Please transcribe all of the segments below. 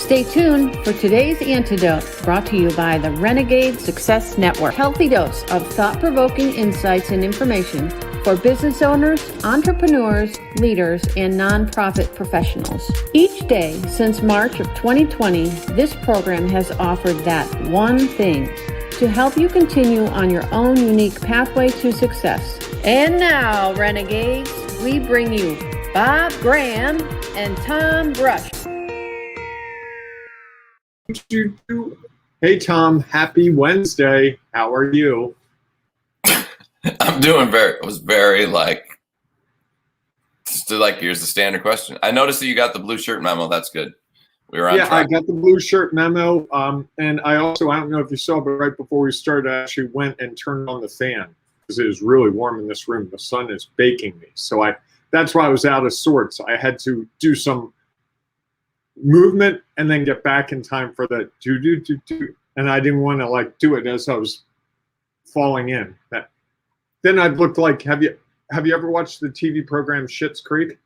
Stay tuned for today's Antidote, brought to you by the Renegades Success Network. Healthy dose of thought-provoking insights and information for business owners, entrepreneurs, leaders, and nonprofit professionals. Each day since March of 2020, this program has offered that one thing to help you continue on your own unique pathway to success. And now, Renegades, we bring you Bob Graham and Tom Brush. Hey Tom, happy Wednesday. How are you? I'm doing very here's the standard question. I noticed that you got the blue shirt memo. That's good. We were on track. I got the blue shirt memo. And I don't know if you saw, but right before we started, I actually went and turned on the fan because it is really warm in this room. The sun is baking me. So that's why I was out of sorts. I had to do some movement and then get back in time for the do. And I didn't want to do it as I was falling in. Then I'd look like, have you ever watched the TV program Schitt's Creek?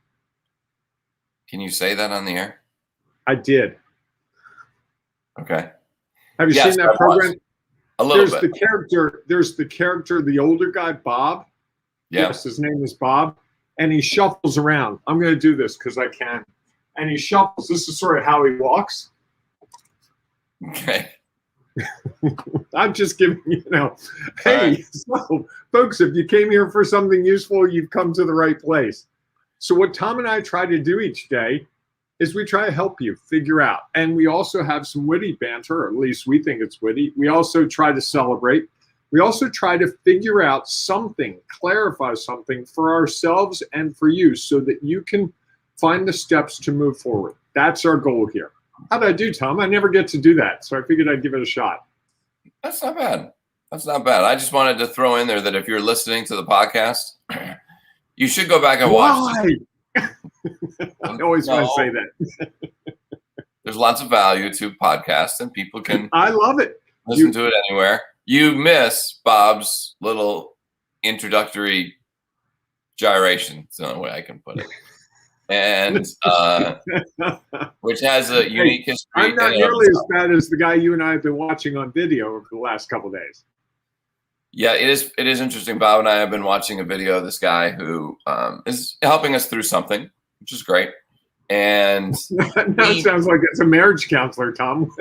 Can you say that on the air? I did. Okay. Have you seen that program? A little bit. There's the character, the older guy, Bob. Yeah. Yes, his name is Bob. And he shuffles around. I'm going to do this because I can. And he shuffles. This is sort of how he walks. Okay. I'm just giving hey, so, folks, if you came here for something useful, you've come to the right place. So what Tom and I try to do each day is we try to help you figure out. And we also have some witty banter, or at least we think it's witty. We also try to celebrate. We also try to figure out something, clarify something for ourselves and for you so that you can find the steps to move forward. That's our goal here. How did I do, Tom? I never get to do that, so I figured I'd give it a shot. That's not bad. I just wanted to throw in there that if you're listening to the podcast, you should go back and watch. I always want to say that. There's lots of value to podcasts, and people can I love it. Listen to it anywhere. You miss Bob's little introductory gyration. That's the only way I can put it. And which has a unique history. I'm not nearly as bad as the guy you and I have been watching on video over the last couple of days. Yeah, it is interesting. Bob and I have been watching a video of this guy who is helping us through something, which is great. And now it sounds like it's a marriage counselor, Tom.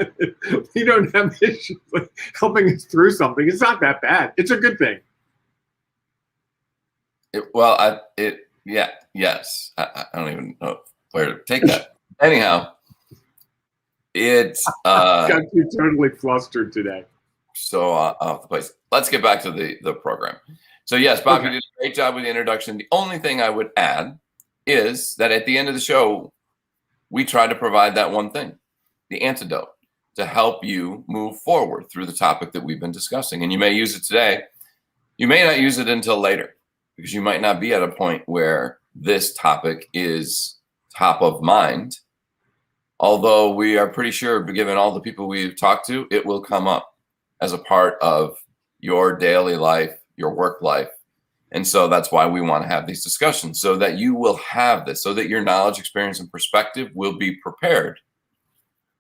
We don't have issues with helping us through something. It's not that bad. It's a good thing. Yes. I don't even know where to take that. Anyhow, it's got you totally flustered today. So off the place. Let's get back to the program. So yes, Bob, You did a great job with the introduction. The only thing I would add is that at the end of the show, we try to provide that one thing, the antidote, to help you move forward through the topic that we've been discussing. And you may use it today. You may not use it until later, because you might not be at a point where this topic is top of mind. Although we are pretty sure, given all the people we've talked to, it will come up as a part of your daily life, your work life. And so that's why we want to have these discussions, so that you will have this, so that your knowledge, experience, and perspective will be prepared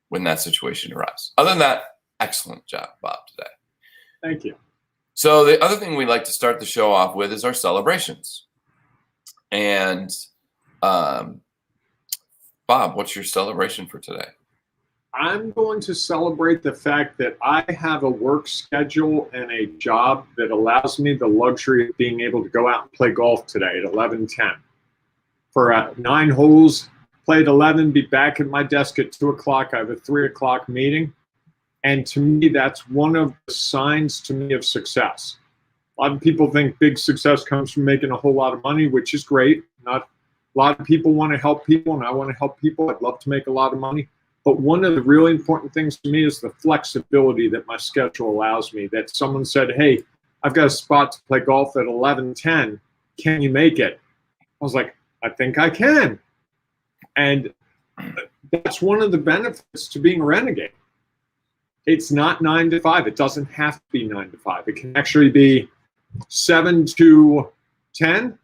when that situation arises. Other than that, excellent job, Bob, today. Thank you. So the other thing we like to start the show off with is our celebrations. And Bob, what's your celebration for today? I'm going to celebrate the fact that I have a work schedule and a job that allows me the luxury of being able to go out and play golf today at 11:10. For 9 holes, play at 11, be back at my desk at 2 o'clock. I have a 3 o'clock meeting. And to me, that's one of the signs to me of success. A lot of people think big success comes from making a whole lot of money, which is great. Not a lot of people want to help people, and I want to help people. I'd love to make a lot of money. But one of the really important things to me is the flexibility that my schedule allows me. That someone said, hey, I've got a spot to play golf at 11:10. Can you make it? I was like, I think I can. And that's one of the benefits to being a renegade. It's not 9 to 5. It doesn't have to be 9 to 5. It can actually be 7 to 10.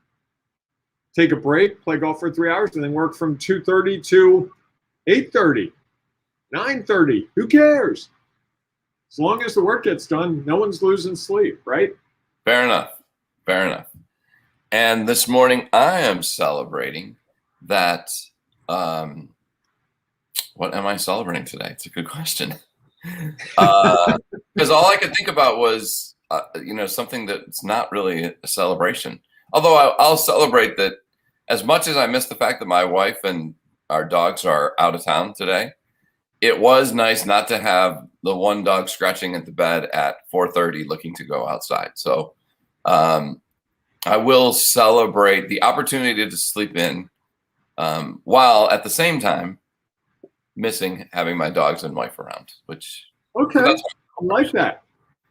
Take a break, play golf for 3 hours, and then work from 2:30 to 8:30. 9:30. Who cares? As long as the work gets done, no one's losing sleep, right? Fair enough. Fair enough. And this morning, I am celebrating that. What am I celebrating today? It's a good question. Because all I could think about was, something that's not really a celebration. Although I'll celebrate that as much as I miss the fact that my wife and our dogs are out of town today, it was nice not to have the one dog scratching at the bed at 4:30 looking to go outside. So I will celebrate the opportunity to sleep in while at the same time missing having my dogs and wife around, which okay, I like that.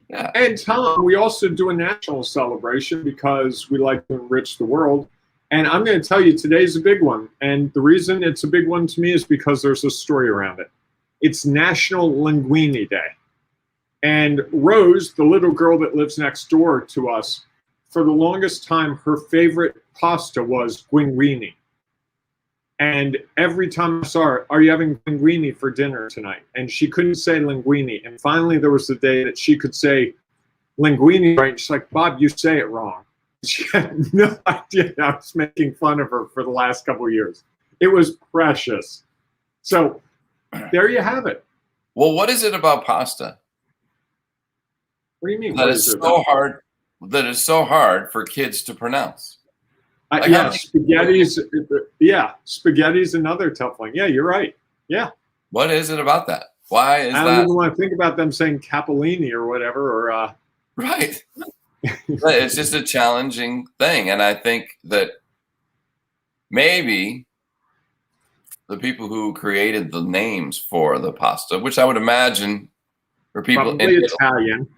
Yeah. And Tom, we also do a national celebration because we like to enrich the world. And I'm going to tell you, today's a big one. And the reason it's a big one to me is because there's a story around it. It's National Linguine Day. And Rose, the little girl that lives next door to us, for the longest time, her favorite pasta was linguine. And every time I saw her, are you having linguine for dinner tonight? And she couldn't say linguine. And finally, there was the day that she could say linguine right. And she's like, Bob, you say it wrong. She had no idea I was making fun of her for the last couple of years. It was precious. So there you have it. Well, what is it about pasta? What do you mean? That is so hard. That is so hard for kids to pronounce. Yeah, spaghetti's. Yeah, spaghetti's another tough one. Yeah, you're right. Yeah. What is it about that? Why is that? I don't even want to think about them saying capellini or whatever. Or right. It's just a challenging thing, and I think that maybe the people who created the names for the pasta, which I would imagine for people probably Italian.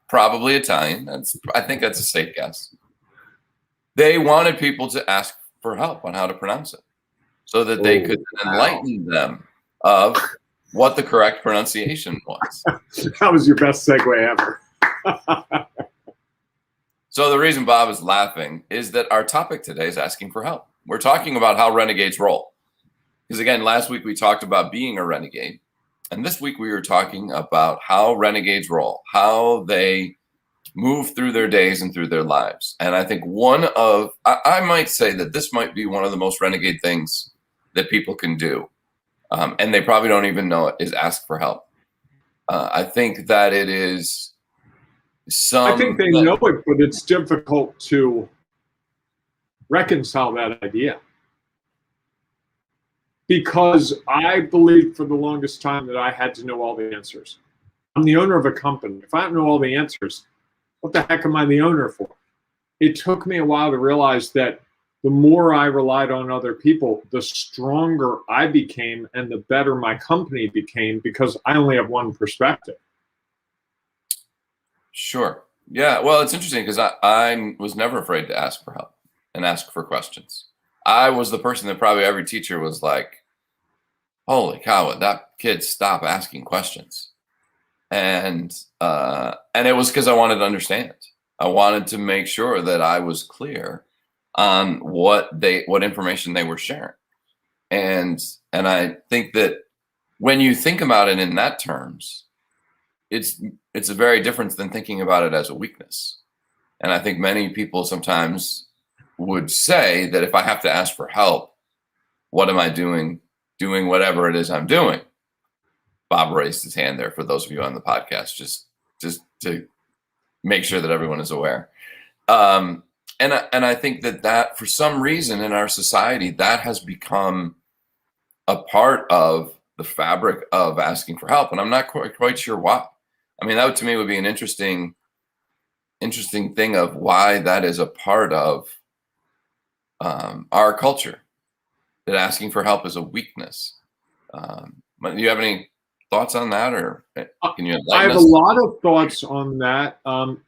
Probably Italian. I think that's a safe guess. They wanted people to ask for help on how to pronounce it so that they could enlighten them of what the correct pronunciation was. That was your best segue ever. So the reason Bob is laughing is that our topic today is asking for help. We're talking about how renegades roll. Because again, last week we talked about being a renegade. And this week we were talking about how renegades roll, how they move through their days and through their lives. And I think I might say that this might be one of the most renegade things that people can do. And they probably don't even know it, is ask for help. I think that it is I think they know it, but it's difficult to reconcile that idea. Because I believed for the longest time that I had to know all the answers. I'm the owner of a company. If I don't know all the answers, what the heck am I the owner for? It took me a while to realize that the more I relied on other people, the stronger I became and the better my company became because I only have one perspective. Sure. Yeah. Well, it's interesting because I was never afraid to ask for help and ask for questions. I was the person that probably every teacher was like, holy cow, would that kid stop asking questions? And it was because I wanted to understand. I wanted to make sure that I was clear on what information they were sharing. And I think that when you think about it in that terms, it's a very different than thinking about it as a weakness. And I think many people sometimes would say that if I have to ask for help, what am I doing? Doing whatever it is I'm doing. Bob raised his hand there for those of you on the podcast, just to make sure that everyone is aware. And I think that for some reason in our society, that has become a part of the fabric of asking for help. And I'm not quite sure why. I mean, that to me would be an interesting thing of why that is a part of our culture, that asking for help is a weakness. Do you have any thoughts on that, or can you enlighten us? I have a lot of thoughts on that.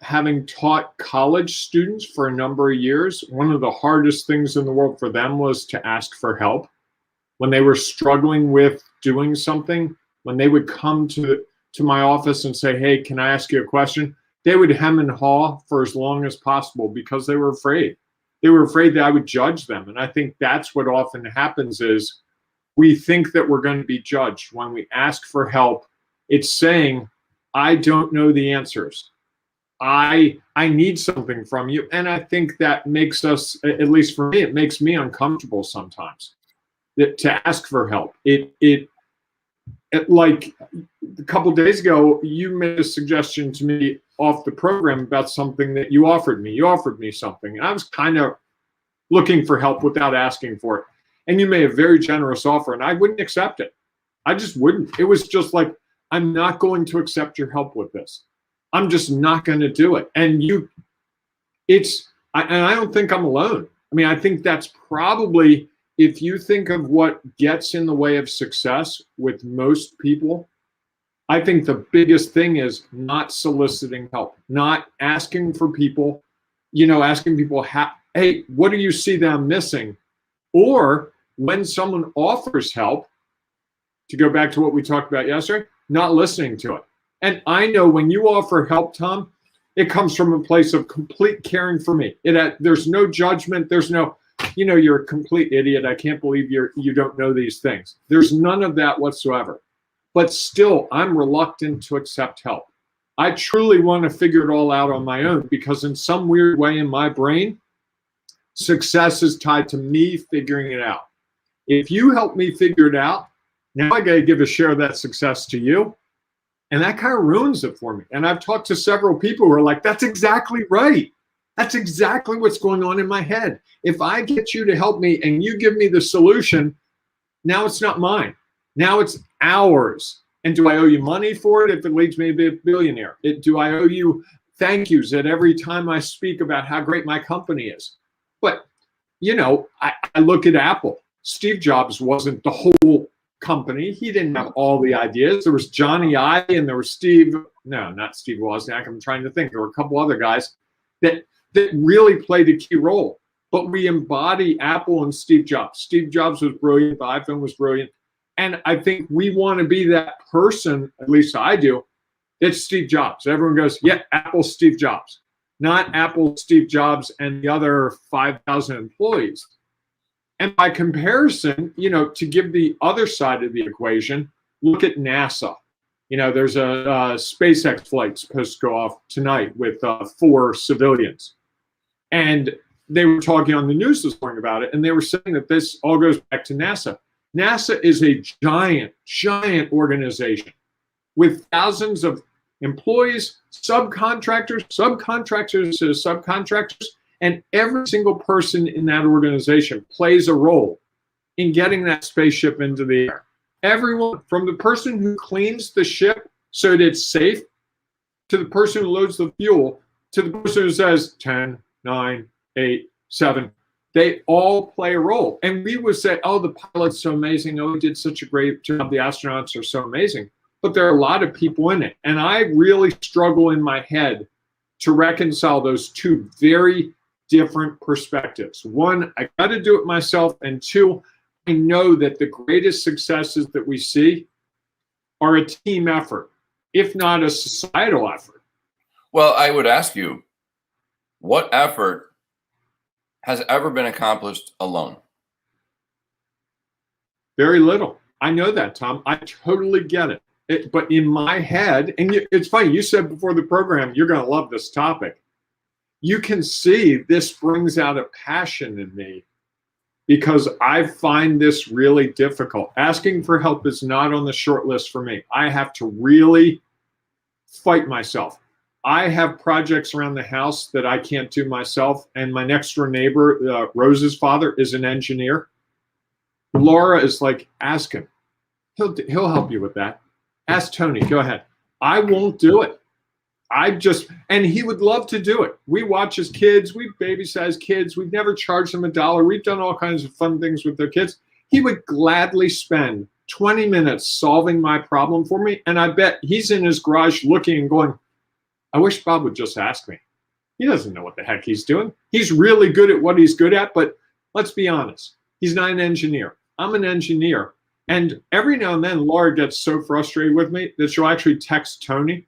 Having taught college students for a number of years, one of the hardest things in the world for them was to ask for help. When they were struggling with doing something, when they would come to my office and say, hey, can I ask you a question? They would hem and haw for as long as possible because they were afraid. They were afraid that I would judge them. And I think that's what often happens is we think that we're going to be judged. When we ask for help, it's saying, I don't know the answers. I need something from you. And I think that makes us, at least for me, it makes me uncomfortable sometimes to ask for help. It like a couple of days ago, you made a suggestion to me off the program about something that you offered me. You offered me something, and I was kind of looking for help without asking for it. And you made a very generous offer, and I wouldn't accept it. I just wouldn't. It was just like, I'm not going to accept your help with this. I'm just not going to do it. And I don't think I'm alone. I mean, I think that's probably, if you think of what gets in the way of success with most people, I think the biggest thing is not soliciting help, not asking for people, asking people, hey, what do you see that I'm missing? Or when someone offers help, to go back to what we talked about yesterday, not listening to it. And I know when you offer help, Tom, it comes from a place of complete caring for me. There's no judgment. There's no, you're a complete idiot. I can't believe you don't know these things. There's none of that whatsoever. But still, I'm reluctant to accept help. I truly want to figure it all out on my own, because in some weird way in my brain, success is tied to me figuring it out. If you help me figure it out, now I got to give a share of that success to you. And that kind of ruins it for me. And I've talked to several people who are like, that's exactly right. That's exactly what's going on in my head. If I get you to help me and you give me the solution, now it's not mine. Now it's ours. And do I owe you money for it if it leads me to be a billionaire? Do I owe you thank yous at every time I speak about how great my company is? But, I look at Apple. Steve Jobs wasn't the whole company. He didn't have all the ideas. There was Johnny Ive and there was not Steve Wozniak. I'm trying to think. There were a couple other guys that really played a key role. But we embody Apple and Steve Jobs. Steve Jobs was brilliant. The iPhone was brilliant. And I think we want to be that person, at least I do, it's Steve Jobs. Everyone goes, yeah, Apple Steve Jobs. Not Apple Steve Jobs and the other 5,000 employees. And by comparison, to give the other side of the equation, look at NASA. There's a SpaceX flight supposed to go off tonight with 4 civilians. And they were talking on the news this morning about it, and they were saying that this all goes back to NASA. NASA is a giant, giant organization with thousands of employees, subcontractors to subcontractors, and every single person in that organization plays a role in getting that spaceship into the air. Everyone, from the person who cleans the ship so that it's safe, to the person who loads the fuel, to the person who says 10, 9, 8, 7, they all play a role. And we would say, oh, the pilot's so amazing. Oh, he did such a great job. The astronauts are so amazing. But there are a lot of people in it. And I really struggle in my head to reconcile those two very different perspectives. One, I got to do it myself. And two, I know that the greatest successes that we see are a team effort, if not a societal effort. Well, I would ask you, what effort has ever been accomplished alone? Very little. I know that, Tom. I totally get it. But in my head, and it's funny, you said before the program, you're going to love this topic. You can see this brings out a passion in me because I find this really difficult. Asking for help is not on the short list for me. I have to really fight myself. I have projects around the house that I can't do myself, and my next door neighbor, Rose's father, is an engineer. Laura is like, ask him. He'll help you with that. Ask Tony. Go ahead. I won't do it. And he would love to do it. We watch his kids. We babysat his kids. We've never charged them $1. We've done all kinds of fun things with their kids. He would gladly spend 20 minutes solving my problem for me. And I bet he's in his garage looking and going, I wish Bob would just ask me. He doesn't know what the heck he's doing. He's really good at what he's good at, but let's be honest. He's not an engineer. I'm an engineer. And every now and then, Laura gets so frustrated with me that she'll actually text Tony.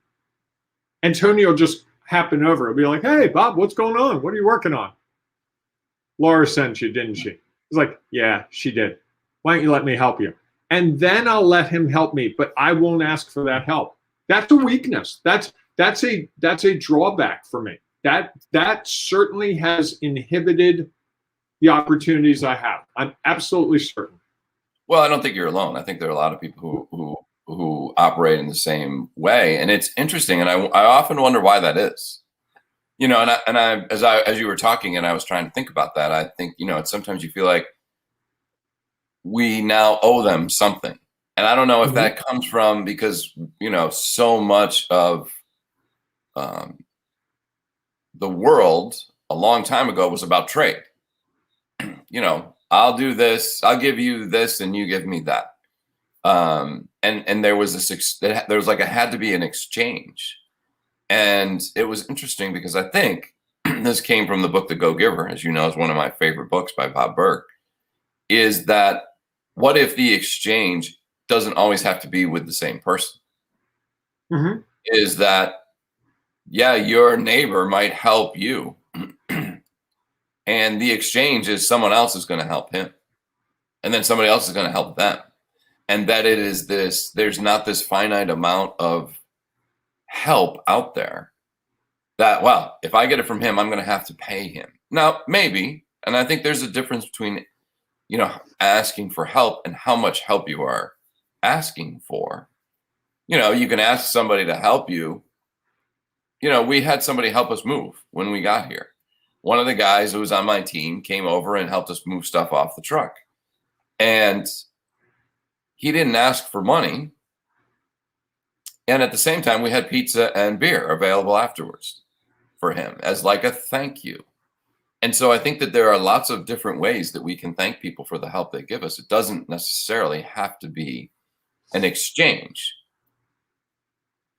And Tony will just happen over. He'll be like, hey, Bob, what's going on? What are you working on? Laura sent you, didn't she? He's like, yeah, she did. Why don't you let me help you? And then I'll let him help me, but I won't ask for that help. That's a weakness. That's a drawback for me. That certainly has inhibited the opportunities I have. I'm absolutely certain. Well, I don't think you're alone. I think there are a lot of people who operate in the same way, and it's interesting. And I often wonder why that is. You know, and I as you were talking, and I was trying to think about that. I think, you know, it's sometimes you feel like we now owe them something, and I don't know if that comes from because, you know, so much of the world a long time ago was about trade. You know, I'll do this, I'll give you this, and you give me that. And there was had to be an exchange. And it was interesting because I think this came from the book, The Go-Giver, as you know, is one of my favorite books by Bob Burg, is that what if the exchange doesn't always have to be with the same person? Is that, yeah, your neighbor might help you. And the exchange is someone else is going to help him. And then somebody else is going to help them. And that it is this, there's not this finite amount of help out there that, well, if I get it from him, I'm going to have to pay him. Now, maybe, and I think there's a difference between, you know, asking for help and how much help you are asking for. You know, you can ask somebody to help you. You know, we had somebody help us move when we got here. One of the guys who was on my team came over and helped us move stuff off the truck. And he didn't ask for money. And at the same time, we had pizza and beer available afterwards for him as like a thank you. And so I think that there are lots of different ways that we can thank people for the help they give us. It doesn't necessarily have to be an exchange.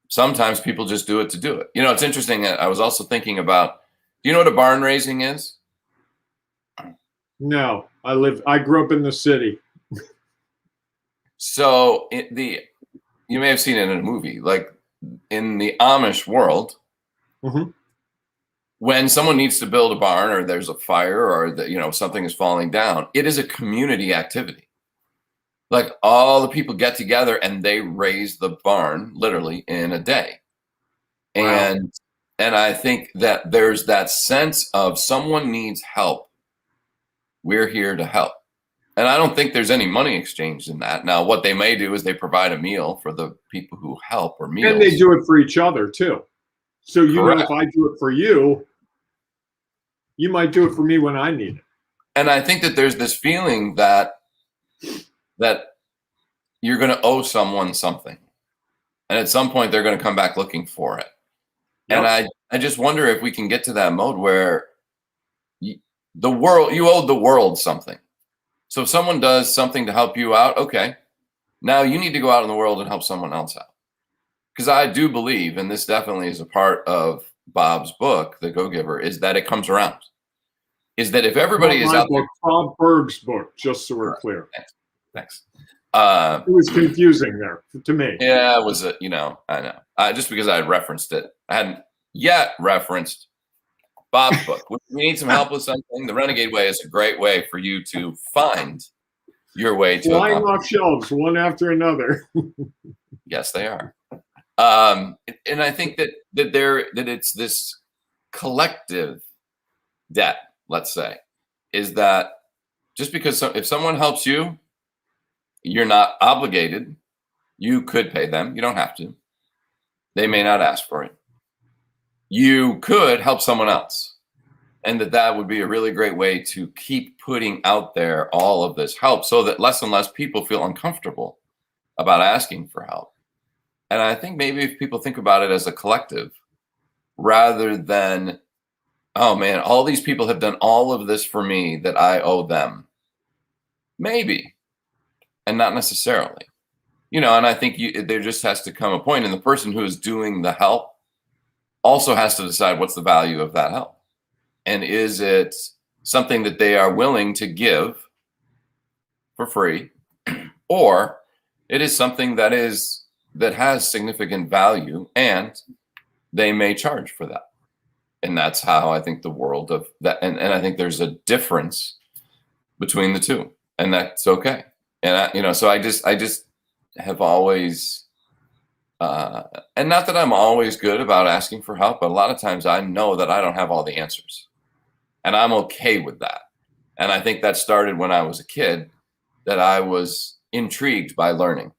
Sometimes people just do it to do it. You know, it's interesting. I was also thinking about, do you know what a barn raising is? No, I grew up in the city. So you may have seen it in a movie, like in the Amish world, when someone needs to build a barn or there's a fire or you know, something is falling down, it is a community activity. Like all the people get together and they raise the barn literally in a day. Wow. And I think that there's that sense of someone needs help. We're here to help. And I don't think there's any money exchanged in that. Now, what they may do is they provide a meal for the people who help, or meals. And they do it for each other too. So you know, if I do it for you, you might do it for me when I need it. And I think that there's this feeling that you're going to owe someone something. And at some point, they're going to come back looking for it. Yep. And I just wonder if we can get to that mode where you owe the world something. So if someone does something to help you out, okay, now you need to go out in the world and help someone else out. Because I do believe, and this definitely is a part of Bob's book, The Go-Giver, is that it comes around. Is that if everybody is out there. Bob Burg's book, just so we're clear. Thanks. It was confusing there to me. Yeah, it was, you know, I know. Just because I had referenced it. I hadn't yet referenced Bob's book. If you need some help with something, the Renegade Way is a great way for you to find your way to flying off shelves one after another. Yes, they are. And I think that it's this collective debt, let's say, is that just because if someone helps you, you're not obligated. You could pay them. You don't have to. They may not ask for it. You could help someone else. And that would be a really great way to keep putting out there all of this help so that less and less people feel uncomfortable about asking for help. And I think maybe if people think about it as a collective, rather than, oh man, all these people have done all of this for me that I owe them. Maybe. And not necessarily. You know, and I think there just has to come a point, and the person who is doing the help also has to decide what's the value of that help. And is it something that they are willing to give for free, or it is something that has significant value and they may charge for that. And that's how I think the world of that, and I think there's a difference between the two, and that's okay. And so I just have always, and not that I'm always good about asking for help, but a lot of times I know that I don't have all the answers, and I'm okay with that. And I think that started when I was a kid, that I was intrigued by learning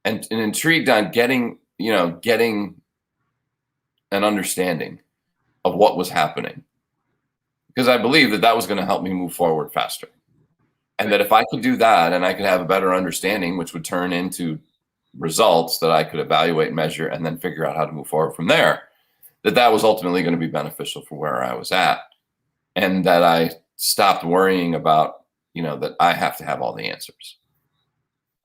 and intrigued on getting an understanding of what was happening, because I believed that was going to help me move forward faster. And that if I could do that and I could have a better understanding, which would turn into results that I could evaluate, measure, and then figure out how to move forward from there, that was ultimately going to be beneficial for where I was at. And that I stopped worrying about, that I have to have all the answers.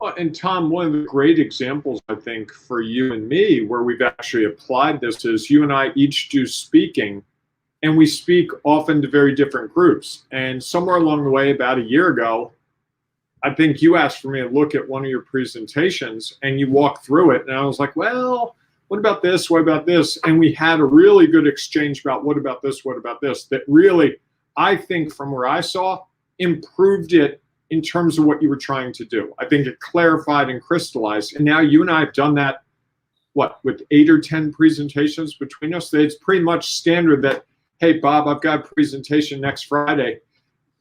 Well, and Tom, one of the great examples, I think, for you and me, where we've actually applied this is you and I each do speaking, and we speak often to very different groups. And somewhere along the way, about a year ago, I think you asked for me to look at one of your presentations, and you walked through it. And I was like, well, what about this? What about this? And we had a really good exchange about what about this? What about this? That really, I think, from where I saw, improved it in terms of what you were trying to do. I think it clarified and crystallized. And now you and I have done that, with 8 or 10 presentations between us. It's pretty much standard that, hey, Bob, I've got a presentation next Friday.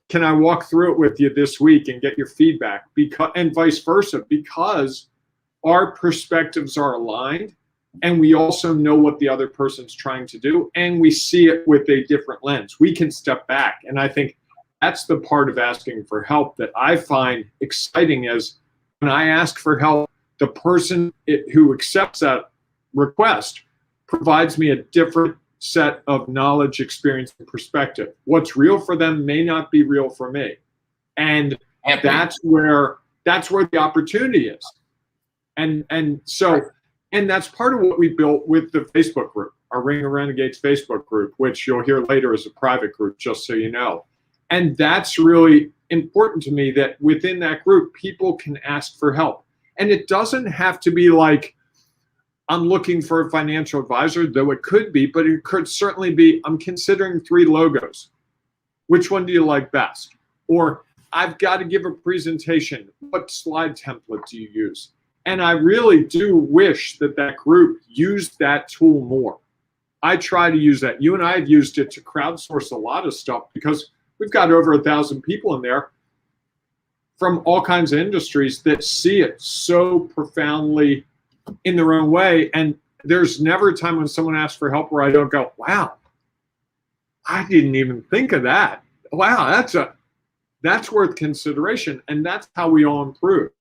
Can I walk through it with you this week and get your feedback? And vice versa, because our perspectives are aligned, and we also know what the other person's trying to do, and we see it with a different lens. We can step back. And I think that's the part of asking for help that I find exciting, is when I ask for help, the person who accepts that request provides me a different set of knowledge, experience, and perspective. What's real for them may not be real for me. And that's where the opportunity is. And that's part of what we built with the Facebook group, our Ring of Renegades Facebook group, which you'll hear later is a private group, just so you know. And that's really important to me, that within that group, people can ask for help. And it doesn't have to be like, I'm looking for a financial advisor, though it could be, but it could certainly be, I'm considering 3 logos. Which one do you like best? Or I've got to give a presentation. What slide template do you use? And I really do wish that group used that tool more. I try to use that. You and I have used it to crowdsource a lot of stuff, because we've got over 1,000 people in there from all kinds of industries that see it so profoundly in their own way. And there's never a time when someone asks for help where I don't go, wow, I didn't even think of that. Wow, that's worth consideration. And that's how we all improve.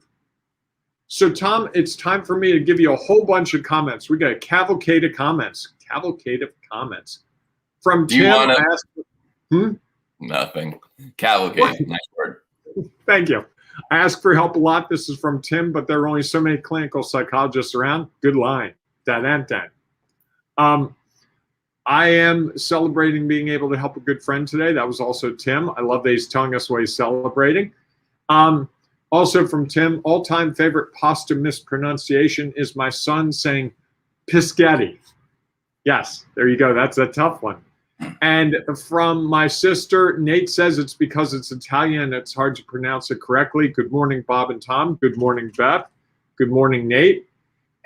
So Tom, it's time for me to give you a whole bunch of comments. We got a cavalcade of comments from Do you Tim. wanna... Nothing. Cavalcade, nice word. Thank you. I ask for help a lot. This is from Tim, but there are only so many clinical psychologists around. Good line. I am celebrating being able to help a good friend today. That was also Tim. I love that he's telling us what he's celebrating. Also from Tim, all-time favorite pasta mispronunciation is my son saying Piscetti. Yes, there you go. That's a tough one. And from my sister, Nate says it's because it's Italian, it's hard to pronounce it correctly. Good morning, Bob and Tom. Good morning, Beth. Good morning, Nate.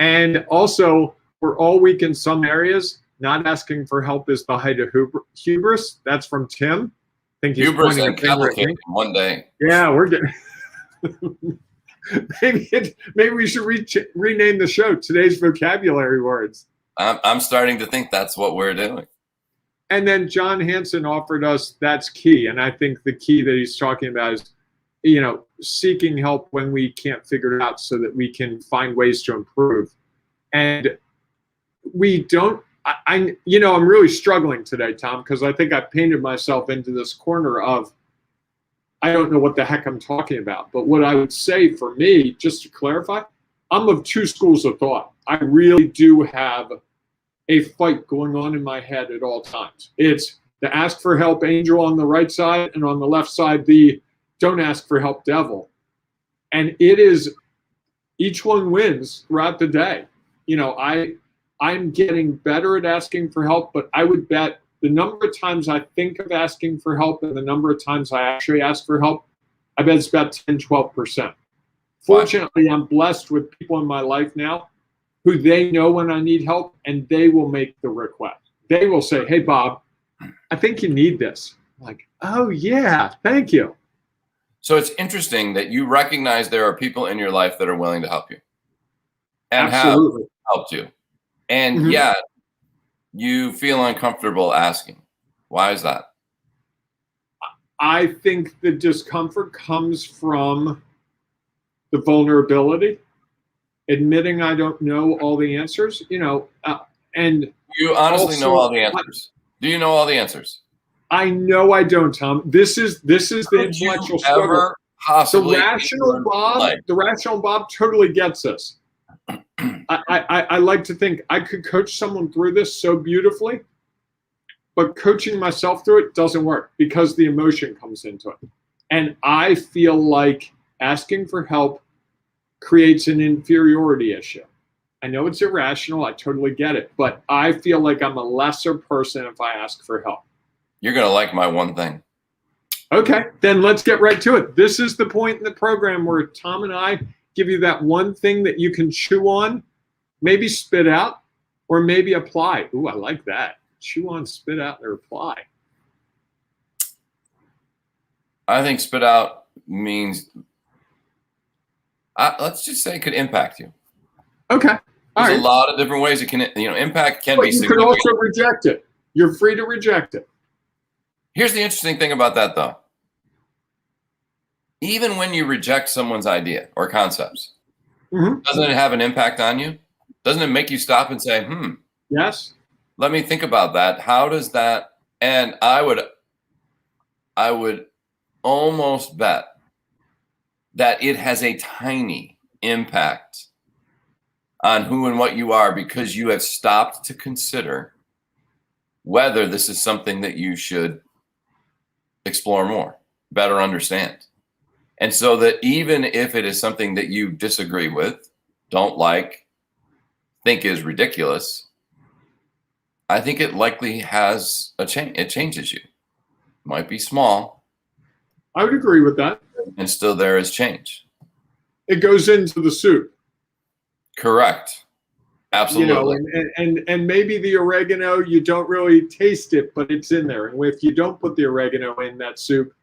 And also, we're all weak in some areas. Not asking for help is the height of hubris. That's from Tim. I think he's hubris and cavalcade in one day. Yeah, we're getting... maybe we should rename the show Today's Vocabulary Words. I'm starting to think that's what we're doing. And then John Hansen offered us, that's key. And I think the key that he's talking about is, seeking help when we can't figure it out so that we can find ways to improve. And we don't, I'm really struggling today, Tom, because I think I painted myself into this corner of, I don't know what the heck I'm talking about. But what I would say for me, just to clarify, I'm of 2 schools of thought. I really do have a fight going on in my head at all times. It's the ask for help angel on the right side, and on the left side, the don't ask for help devil. And it is, each one wins throughout the day. I'm getting better at asking for help, but I would bet the number of times I think of asking for help and the number of times I actually ask for help, I bet it's about 10, 12%. Fortunately, I'm blessed with people in my life now who they know when I need help, and they will make the request. They will say, hey, Bob, I think you need this. I'm like, oh, yeah, thank you. So it's interesting that you recognize there are people in your life that are willing to help you and Absolutely. have helped you. And yet you feel uncomfortable asking. Why is that? I think the discomfort comes from the vulnerability, admitting I don't know all the answers, and you honestly also, know all the answers. Do you know all the answers? I know I don't, Tom. This is the intellectual struggle. The rational Bob totally gets this. I like to think I could coach someone through this so beautifully, but coaching myself through it doesn't work because the emotion comes into it. And I feel like asking for help creates an inferiority issue. I know it's irrational. I totally get it. But I feel like I'm a lesser person if I ask for help. You're going to like my one thing. Okay, then let's get right to it. This is the point in the program where Tom and I give you that one thing that you can chew on, maybe spit out, or maybe apply. Ooh, I like that. Chew on, spit out, or apply. I think spit out means, let's just say it could impact you. Okay. There's a lot of different ways it can, impact can be significant. You could also reject it. You're free to reject it. Here's the interesting thing about that, though. Even when you reject someone's idea or concepts, doesn't it have an impact on you? Doesn't it make you stop and say, yes, let me think about that. How does that, and I would almost bet that it has a tiny impact on who and what you are because you have stopped to consider whether this is something that you should explore more, better understand. And so that even if it is something that you disagree with, don't like, think is ridiculous, I think it likely has a change. It changes you. Might be small. I would agree with that. And still there is change. It goes into the soup. Correct. Absolutely. And maybe the oregano, you don't really taste it, but it's in there. And if you don't put the oregano in that soup,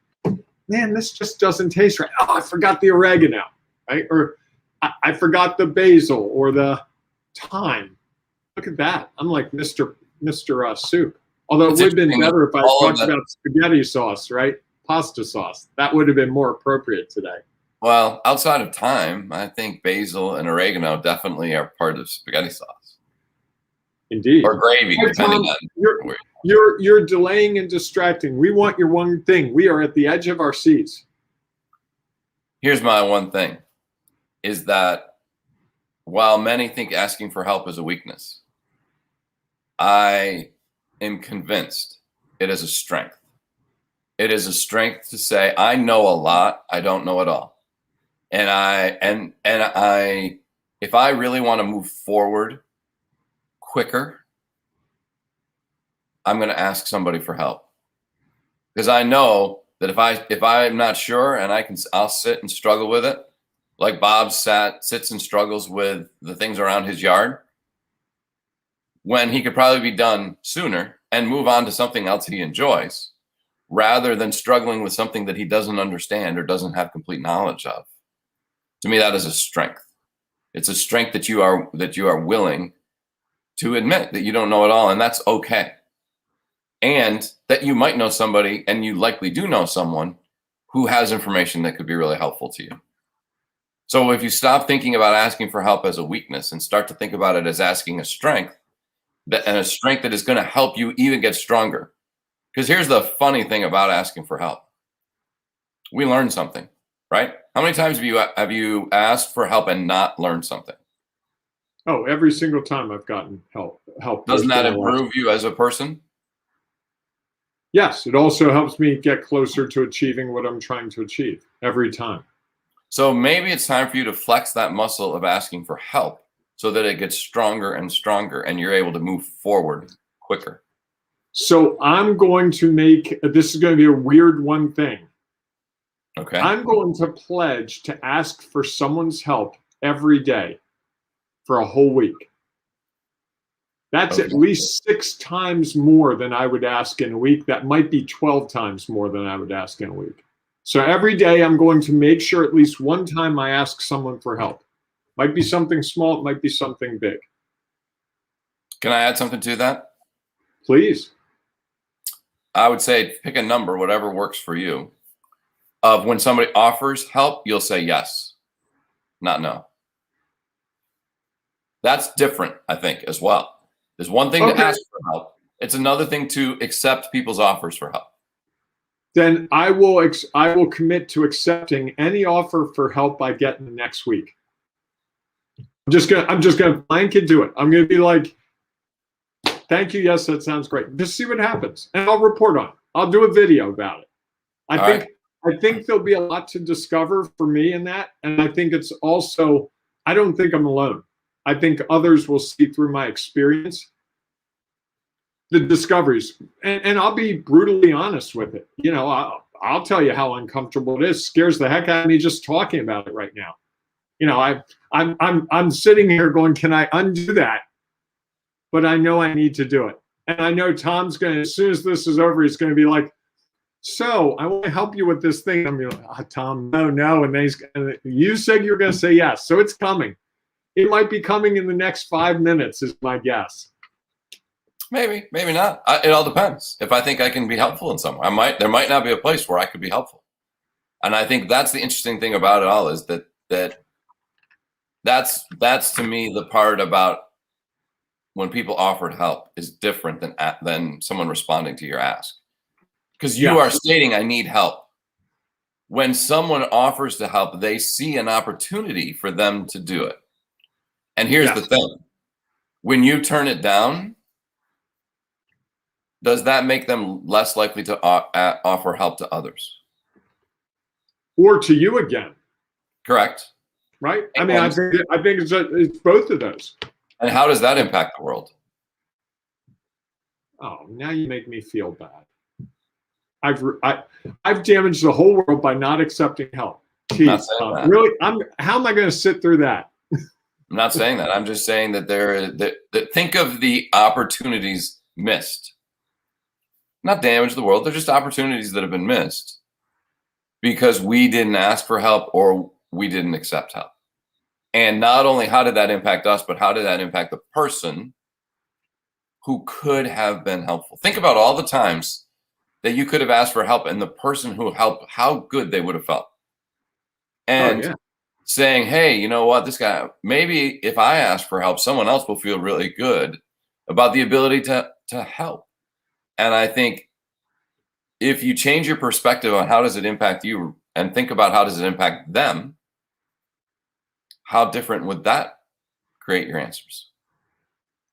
man, this just doesn't taste right. Oh, I forgot the oregano, right? Or I forgot the basil or the thyme. Look at that. I'm like Mr. Soup. Although it would have been better if I talked about spaghetti sauce, right? Pasta sauce. That would have been more appropriate today. Well, outside of thyme, I think basil and oregano definitely are part of spaghetti sauce. Indeed. Or gravy, depending on you're delaying and distracting. We want your one thing. We are at the edge of our seats. Here's my one thing, is that while many think asking for help is a weakness, I am convinced it is a strength. It is a strength to say, I know a lot, I don't know it all. And if I really want to move forward quicker, I'm going to ask somebody for help, because I know that if I'm not sure and I'll sit and struggle with it, like Bob sits and struggles with the things around his yard, when he could probably be done sooner and move on to something else he enjoys, rather than struggling with something that he doesn't understand or doesn't have complete knowledge of. To me, that is a strength. It's a strength that you are willing to admit that you don't know it all, and that's okay. And that you might know somebody, and you likely do know someone who has information that could be really helpful to you. So if you stop thinking about asking for help as a weakness and start to think about it as asking a strength, and a strength that is going to help you even get stronger. Because here's the funny thing about asking for help. We learn something, right? How many times have you asked for help and not learned something? Oh, every single time I've gotten help. Doesn't that improve you as a person? Yes, it also helps me get closer to achieving what I'm trying to achieve every time. So maybe it's time for you to flex that muscle of asking for help so that it gets stronger and stronger and you're able to move forward quicker. So I'm going to this is going to be a weird one thing. Okay. I'm going to pledge to ask for someone's help every day for a whole week. That's at least 6 times more than I would ask in a week. That might be 12 times more than I would ask in a week. So every day I'm going to make sure at least one time I ask someone for help. Might be something small, it might be something big. Can I add something to that? Please. I would say pick a number, whatever works for you, of when somebody offers help, you'll say yes, not no. That's different, I think, as well. There's one thing to ask for help. It's another thing to accept people's offers for help. Then I will commit to accepting any offer for help I get in the next week. I'm just gonna blanket do it. I'm gonna be like, thank you, yes, that sounds great. Just see what happens, and I'll report on it. I'll do a video about it. I think there'll be a lot to discover for me in that, and I think it's also, I don't think I'm alone. I think others will see through my experience the discoveries, and I'll be brutally honest with it. You know, I'll tell you how uncomfortable it is. It scares the heck out of me just talking about it right now. You know, I'm sitting here going, can I undo that? But I know I need to do it, and I know Tom's going to, as soon as this is over, he's going to be like, so I want to help you with this thing. I'm like, oh, Tom, no, and then you said you're going to say yes, so it's coming. It might be coming in the next 5 minutes, is my guess. Maybe, maybe not. It all depends. If I think I can be helpful in some way, there might not be a place where I could be helpful. And I think that's the interesting thing about it all, is that's to me the part about when people offered help is different than someone responding to your ask. Because you are stating, I need help. When someone offers to help, they see an opportunity for them to do it. And here's the thing. When you turn it down, does that make them less likely to offer help to others? Or to you again? Correct. Right? I mean, I think it's both of those. And how does that impact the world? Oh, now you make me feel bad. I've damaged the whole world by not accepting help. Jeez, really? How am I going to sit through that? I'm not saying that. I'm just saying that think of the opportunities missed. Not damage the world. They're just opportunities that have been missed because we didn't ask for help or we didn't accept help. And not only how did that impact us, but how did that impact the person who could have been helpful? Think about all the times that you could have asked for help and the person who helped, how good they would have felt. And saying, hey, you know what, this guy, maybe if I ask for help, someone else will feel really good about the ability to help. And I think if you change your perspective on how does it impact you and think about how does it impact them, how different would that create your answers?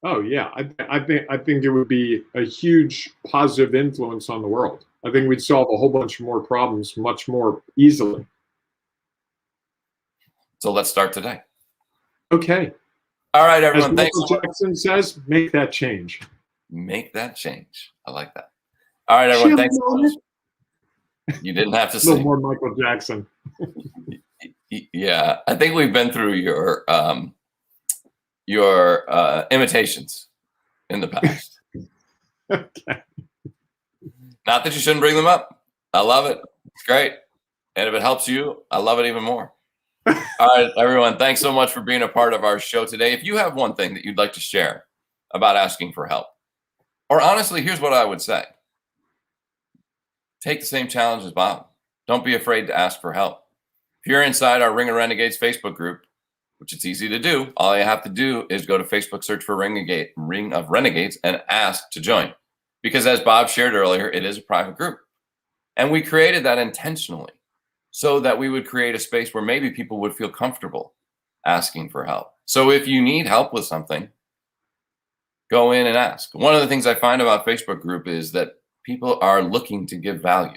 Oh yeah, I think it would be a huge positive influence on the world. I think we'd solve a whole bunch more problems much more easily. So let's start today. Okay. All right, everyone. As Thanks. Michael Jackson says, make that change. Make that change. I like that. All right, everyone. Thanks so much. You didn't have to A little sing. more Michael Jackson. Yeah, I think we've been through your imitations in the past. Okay. Not that you shouldn't bring them up. I love it. It's great. And if it helps you, I love it even more. All right, everyone. Thanks so much for being a part of our show today. If you have one thing that you'd like to share about asking for help, or honestly, here's what I would say. Take the same challenge as Bob. Don't be afraid to ask for help. If you're inside our Ring of Renegades Facebook group, which it's easy to do, all you have to do is go to Facebook, search for Ring of Renegades, and ask to join. Because as Bob shared earlier, it is a private group. And we created that intentionally so that we would create a space where maybe people would feel comfortable asking for help. So if you need help with something, go in and ask. One of the things I find about Facebook group is that people are looking to give value,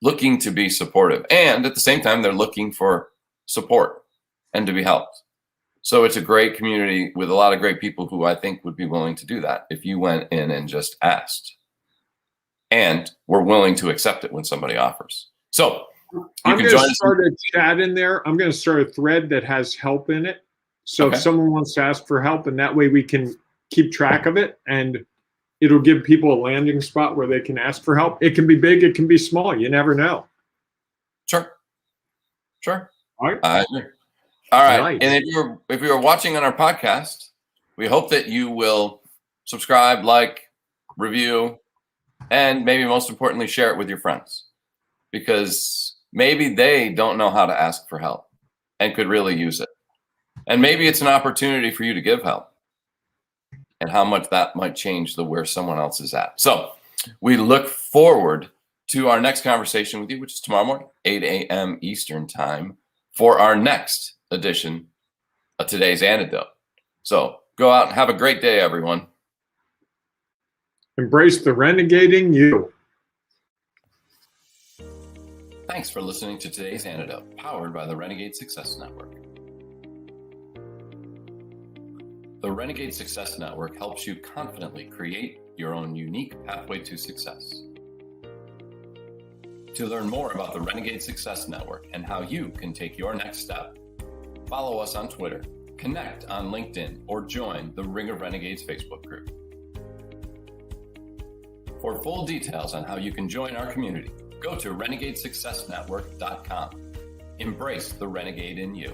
looking to be supportive, and at the same time, they're looking for support and to be helped. So it's a great community with a lot of great people who I think would be willing to do that if you went in and just asked and were willing to accept it when somebody offers. So I'm going to start a chat in there. I'm going to start a thread that has help in it. So if someone wants to ask for help, and that way we can keep track of it, and it'll give people a landing spot where they can ask for help. It can be big, it can be small. You never know. Sure. All right. I agree. All right. Nice. And if you're watching on our podcast, we hope that you will subscribe, like, review, and maybe most importantly, share it with your friends, because maybe they don't know how to ask for help and could really use it. And maybe it's an opportunity for you to give help, and how much that might change where someone else is at. So we look forward to our next conversation with you, which is tomorrow morning, 8 a.m. Eastern time, for our next edition of today's Antidote. So go out and have a great day, everyone. Embrace the renegading you. Thanks for listening to today's Antidote, powered by the Renegade Success Network. The Renegade Success Network helps you confidently create your own unique pathway to success. To learn more about the Renegade Success Network and how you can take your next step, follow us on Twitter, connect on LinkedIn, or join the Ring of Renegades Facebook group. For full details on how you can join our community, go to renegadesuccessnetwork.com. Embrace the renegade in you.